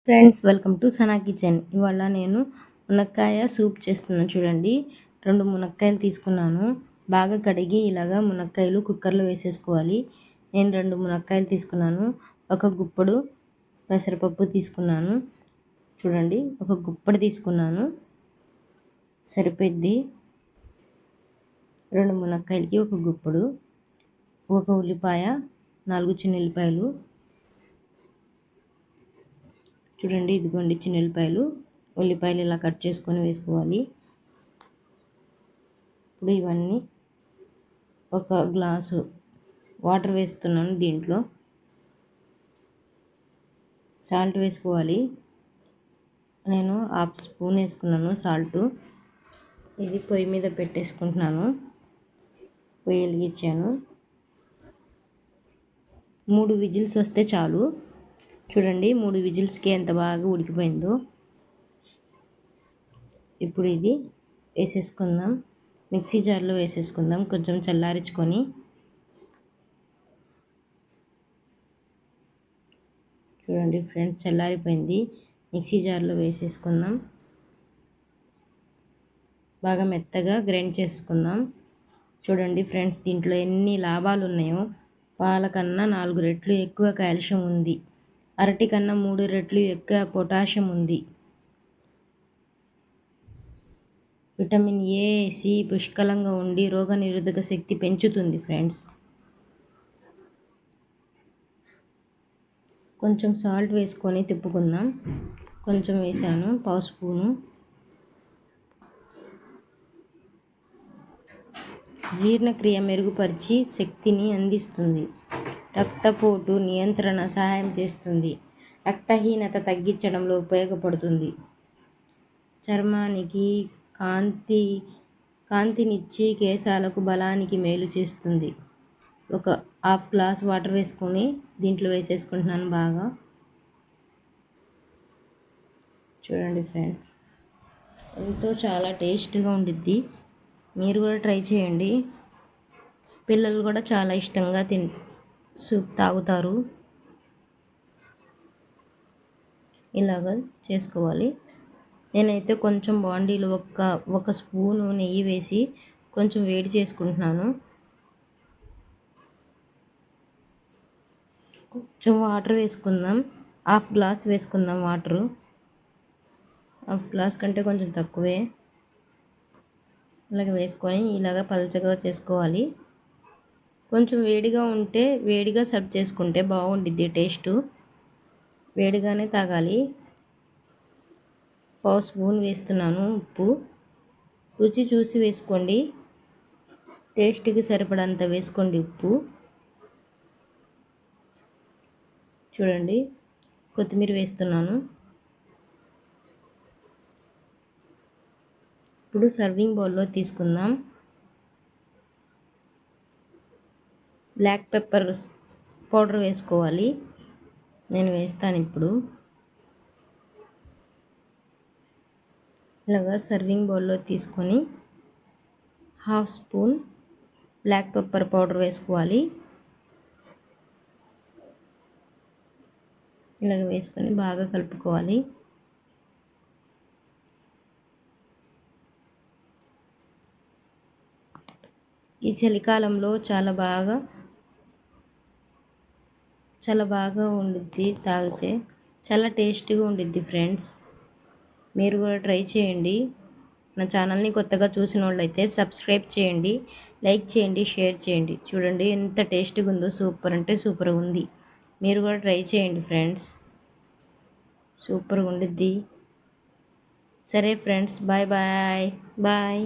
Friends, welcome to Sana kitchen. ఇవాళ నేను మునక్కాయ సూప్ చేస్తున్నాను. చూడండి, 2 మునక్కాయలు తీసుకున్నాను. బాగా కడిగి ఇలాగా మునక్కాయలు కుక్కర్లో వేసేసుకోవాలి. నేను 2 మునక్కాయలు తీసుకున్నాను. ఒక గుప్పడు పెసరపప్పు తీసుకున్నాను. చూడండి, ఒక గుప్పడి తీసుకున్నాను, సరిపోద్ది. 2 మునక్కాయలకి ఒక గుప్పడు. ఒక ఉల్లిపాయ, 4 చిన్న ఉల్లిపాయలు. చూడండి, ఇదిగోండి చిన్న ఉల్లిపాయలు ఇలా కట్ చేసుకొని వేసుకోవాలి. ఇప్పుడు ఇవన్నీ ఒక గ్లాసు వాటర్ వేస్తున్నాను. దీంట్లో సాల్ట్ వేసుకోవాలి. నేను 1/2 స్పూన్ వేసుకున్నాను సాల్ట్. ఇది పొయ్యి మీద పెట్టేసుకుంటున్నాను. పొయ్యి వెలిగించాను. 3 విజిల్స్ వస్తే చాలు. చూడండి, 3 విజిల్స్కి ఎంత బాగా ఉడికిపోయిందో. ఇప్పుడు ఇది వేసేసుకుందాం, మిక్సీ జార్లో వేసేసుకుందాం, కొంచెం చల్లారించుకొని. చూడండి ఫ్రెండ్స్, చల్లారిపోయింది. మిక్సీ జార్లో వేసేసుకుందాం. బాగా మెత్తగా గ్రైండ్ చేసుకుందాం. చూడండి ఫ్రెండ్స్, దీంట్లో ఎన్ని లాభాలు ఉన్నాయో. పాల కన్నా 4 రెట్లు ఎక్కువ కాల్షియం ఉంది. అరటి కన్నా 3 రెట్లు ఎక్కువ పొటాషియం ఉంది. విటమిన్ ఏ, సి పుష్కలంగా ఉండి రోగనిరోధక శక్తి పెంచుతుంది ఫ్రెండ్స్. కొంచెం సాల్ట్ వేసుకొని తిప్పుకుందాం. కొంచెం వేసాను, 1/2 స్పూను. జీర్ణక్రియ మెరుగుపరిచి శక్తిని అందిస్తుంది. రక్తపోటు నియంత్రణ సహాయం చేస్తుంది. రక్తహీనత తగ్గించడంలో ఉపయోగపడుతుంది. చర్మానికి కాంతినిచ్చి కేశాలకు బలానికి మేలు చేస్తుంది. ఒక 1/2 గ్లాస్ వాటర్ వేసుకొని దీంట్లో వేసేసుకుంటున్నాను బాగా. చూడండి ఫ్రెండ్స్, ఎంతో చాలా టేస్ట్గా ఉండిద్ది. మీరు కూడా ట్రై చేయండి. పిల్లలు కూడా చాలా ఇష్టంగా సూప్ తాగుతారు. ఇలాగ చేసుకోవాలి. నేనైతే కొంచెం బాండీలో ఒక స్పూను నెయ్యి వేసి కొంచెం వేడి చేసుకుంటున్నాను. కొంచెం వాటర్ వేసుకుందాం. 1/2 గ్లాస్ వేసుకుందాం వాటరు. 1/2 గ్లాస్ కంటే కొంచెం తక్కువే. ఇలాగ వేసుకొని ఇలాగ పలచగా చేసుకోవాలి. కొంచెం వేడిగా ఉంటే వేడిగా సర్వ్ చేసుకుంటే బాగుండిద్ది టేస్టు. వేడిగానే తాగాలి. 1/2 స్పూన్ వేస్తున్నాను ఉప్పు. రుచి చూసి వేసుకోండి. టేస్ట్కి సరిపడంత వేసుకోండి ఉప్పు. చూడండి, కొత్తిమీర వేస్తున్నాను. ఇప్పుడు సర్వింగ్ బౌల్లో తీసుకుందాం. బ్లాక్ పెప్పర్ పౌడర్ వేసుకోవాలి. నేను వేస్తాను ఇప్పుడు. ఇలాగా సర్వింగ్ బౌల్లో తీసుకొని 1/2 స్పూన్ బ్లాక్ పెప్పర్ పౌడర్ వేసుకోవాలి. ఇలాగ వేసుకొని బాగా కలుపుకోవాలి. ఈ చలికాలంలో చాలా బాగా ఉండిద్ది. తాగితే చాలా టేస్టీగా ఉండిద్ది ఫ్రెండ్స్. మీరు కూడా ట్రై చేయండి. నా ఛానల్ని కొత్తగా చూసిన వాళ్ళైతే సబ్స్క్రైబ్ చేయండి, లైక్ చేయండి, షేర్ చేయండి. చూడండి ఎంత టేస్టీగా ఉందో. సూపర్ అంటే సూపర్గా ఉంది. మీరు కూడా ట్రై చేయండి ఫ్రెండ్స్. సూపర్గా ఉండిద్ది. సరే ఫ్రెండ్స్, బాయ్ బాయ్ బాయ్.